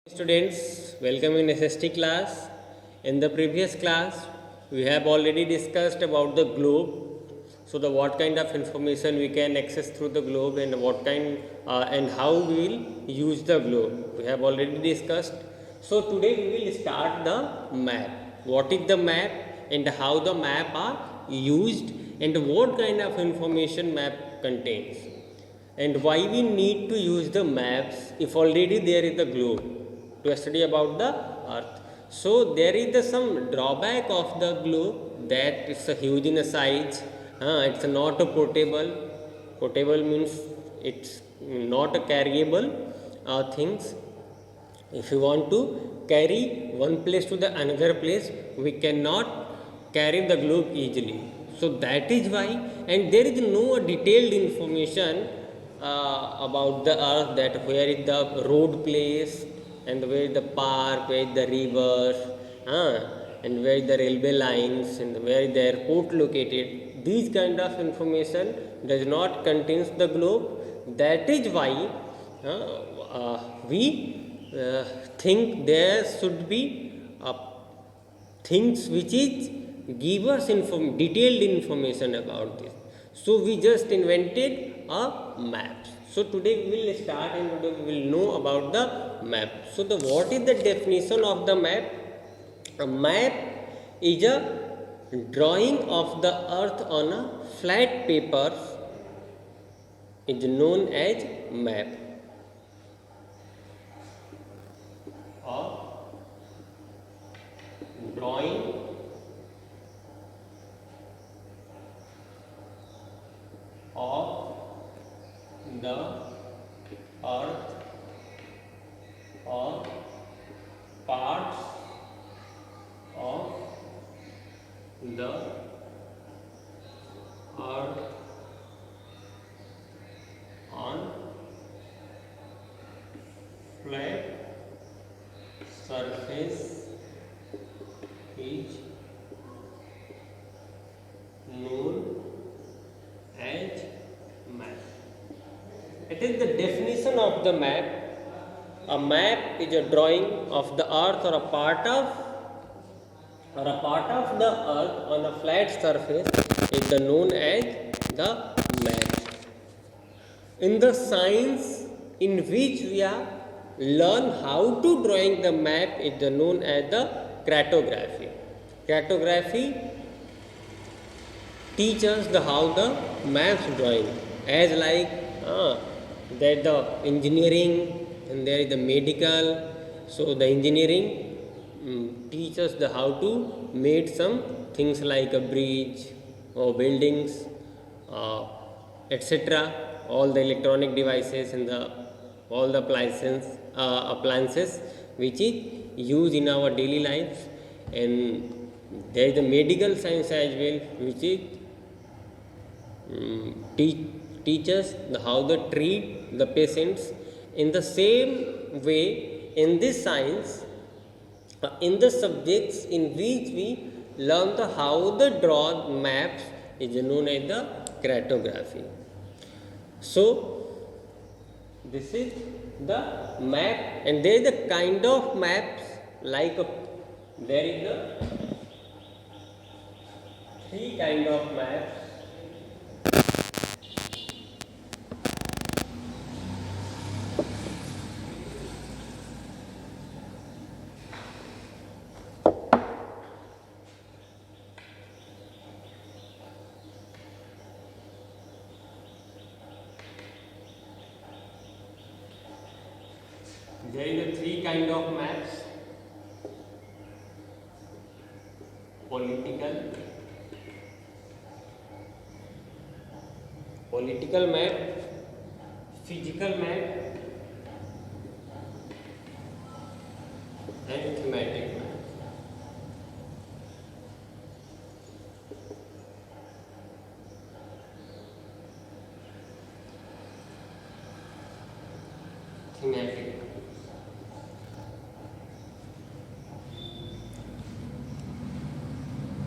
Students, welcome in SST class. In the previous class, we have already discussed about the globe. So, the what kind of information we can access through the globe and what kind and how we will use the globe. We have already discussed. So, today we will start the map. What is the map and how the map are used and what kind of information map contains and why we need to use the maps if already there is the globe to study about the earth. So there is some drawback of the globe that it's a huge in a size. It's not a portable means it's not a carryable things. If you want to carry one place to the another place, we cannot carry the globe easily. So that is why, and there is no detailed information about the earth, that where is the road place and where is the park, where is the rivers, and where is the railway lines and where is the airport located. These kind of information does not contains the globe. That is why we think there should be things which is give us detailed information about this. So we just invented a map. So today we will start and today we will know about the map. So the what is the definition of the map? A map is a drawing of the earth on a flat paper is known as map. A drawing of the earth or parts of the earth on flat surface is known as map. It is the definition of the map. A map is a drawing of the earth or a part of the earth on a flat surface is the known as the map. In the science in which we are learn how to drawing the map is the known as the cartography. Cartography teach us the how the maps drawing, as like that the engineering and there is the medical. So the engineering teach us the how to make some things like a bridge or buildings, etc. All the electronic devices and all the appliances which is used in our daily lives. And there is the medical science as well, which is teach us how to treat the patients. In the same way, in this science, in the subjects in which we learn the how the draw maps is known as the cartography. So this is the map, and there is a kind of maps like there is the three kind of maps. There is the three kind of maps: political map, physical map, and thematic map. Thematic.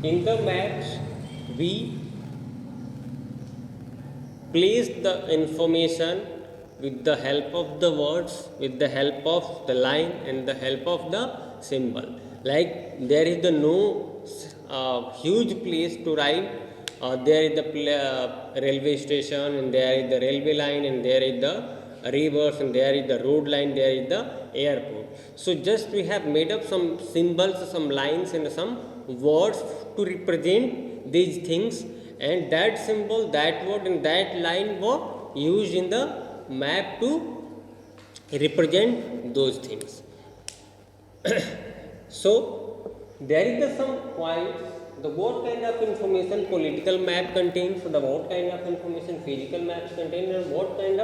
In the maps, we place the information with the help of the words, with the help of the line and the help of the symbol. Like there is the no huge place to write. There is the railway station, and there is the railway line, and there is the rivers, and there is the road line, there is the airport. So just we have made up some symbols, some lines and some words to represent these things, and that symbol, that word and that line were used in the map to represent those things. So there is the some points, the what kind of information political map contains, the what kind of information physical maps contain, and what kind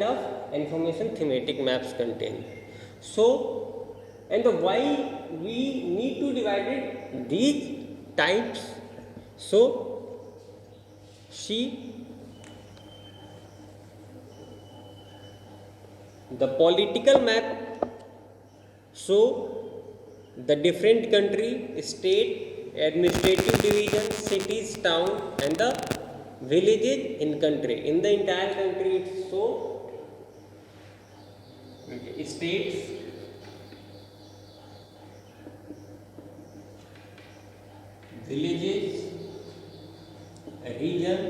of information thematic maps contain. So and the why we need to divide it these types. So the political map show the different country, state, administrative division, cities, town and the villages in country. In the entire country it show states, villages, region,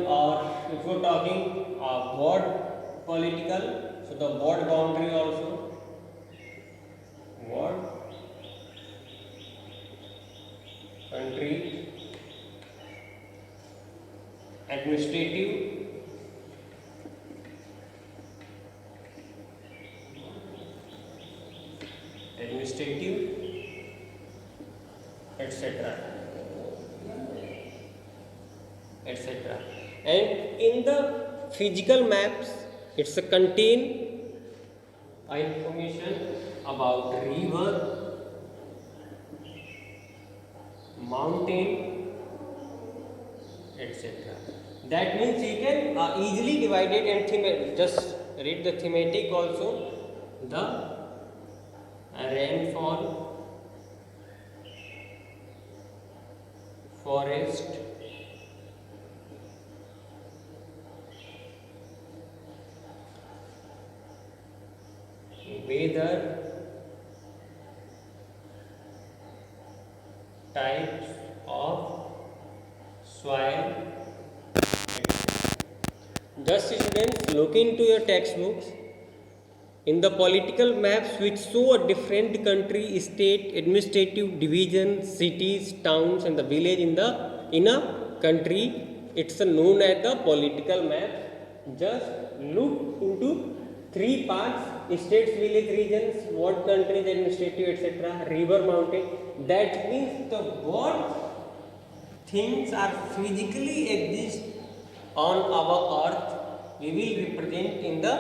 or if you are talking ward political, so the ward boundary also, ward, country, administrative, etc. etc. And in the physical maps, it's a contain information about river, mountain, etc. That means you can easily divide it and just read the thematic also. The rainfall, forest, weather, types of soil, etc. Thus, students, look into your textbooks. In the political maps which show a different country, state, administrative division, cities, towns and the village in a country, it's known as the political map. Just look into three parts: states, village, regions, what countries, administrative, etc., river, mountain. That means the what things are physically exist on our earth, we will represent in the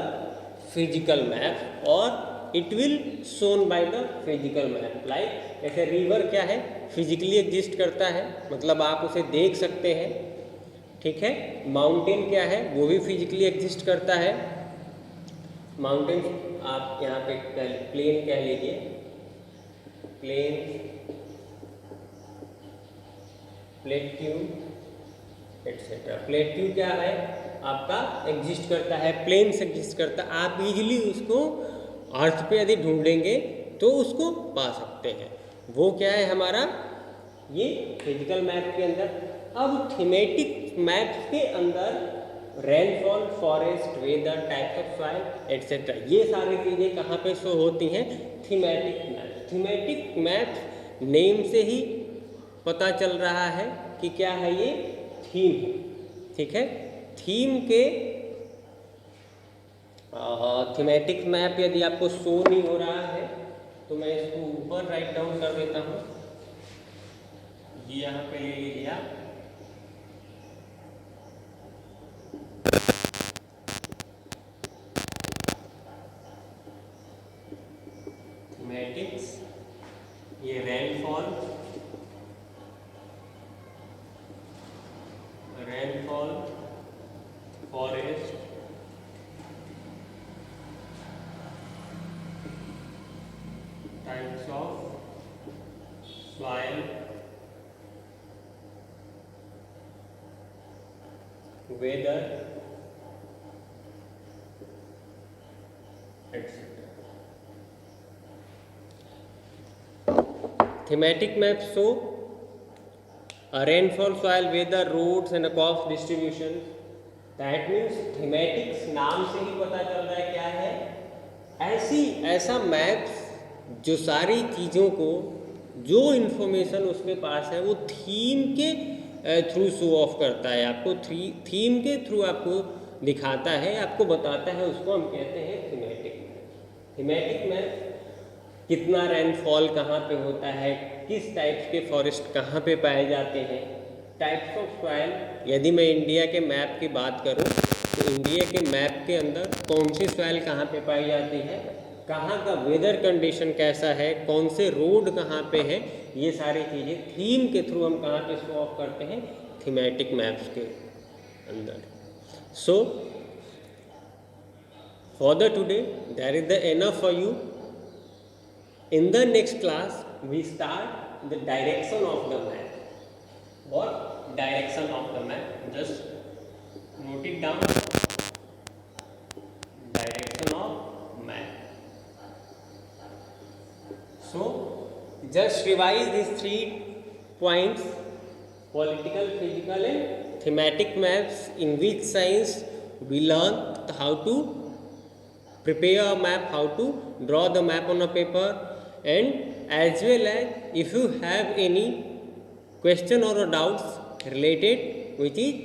physical map, or it will shown by the physical map. Like जैसे river क्या है, physically exist करता है, मतलब आप उसे देख सकते हैं, ठीक है. माउंटेन क्या है, वो भी फिजिकली एग्जिस्ट करता है. माउंटेन आप यहाँ पे प्लेन कह लीजिए, प्लेन, प्लेट्यू एटसेट्रा. प्लेट्यू क्या है आपका, एग्जिस्ट करता है, प्लेन्स एग्जिस्ट करता है. आप इजीली उसको अर्थ पे यदि ढूंढेंगे तो उसको पा सकते हैं. वो क्या है हमारा, ये फिजिकल मैप के अंदर. अब थीमेटिक मैप्स के अंदर rainfall, forest, weather, types of soil etcetera, ये सारी चीज़ें कहाँ पे शो होती हैं, thematic map. Thematic map name से ही पता चल रहा है कि क्या है, ये थीम है, ठीक है. थीम के थीमेटिक मैप यदि आपको शो नहीं हो रहा है तो मैं इसको ऊपर राइट डाउन कर देता हूँ. ये यहाँ पे ले लीजिए आप. थीमेटिक्स, ये rainfall, forest, types of soil weather, etc. Thematic maps show a rainfall, soil, weather, roads and a cost distribution. That means thematics नाम से ही पता चल रहा है क्या है, ऐसा मैप्स जो सारी चीज़ों को, जो इन्फॉर्मेशन उसके पास है वो थीम के थ्रू शो ऑफ करता है, आपको थीम के थ्रू आपको दिखाता है, आपको बताता है, उसको हम कहते हैं थीमेटिक मैप। थीमेटिक मैप कितना रेनफॉल कहाँ पे होता है, किस टाइप्स के फॉरेस्ट कहाँ पे पाए जाते हैं, टाइप्स ऑफ सॉइल। यदि मैं इंडिया के मैप की बात करूँ तो इंडिया के मैप के अंदर कौन सी सॉइल कहाँ पे पाई जाती है, कहाँ का वेदर कंडीशन कैसा है, कौन से रोड कहाँ पे है, ये सारी चीज़ें थीम के थ्रू हम कहाँ पे शो ऑफ करते हैं, थीमेटिक मैप्स के अंदर। So for the today that is the enough for you. In the next class, we start the direction of the map. What direction of the map? Just note it down. Direction of map. So, just revise these 3 points: political, physical, and thematic maps. In which science we learn how to prepare a map, how to draw the map on a paper. And as well as if you have any question or doubts related which is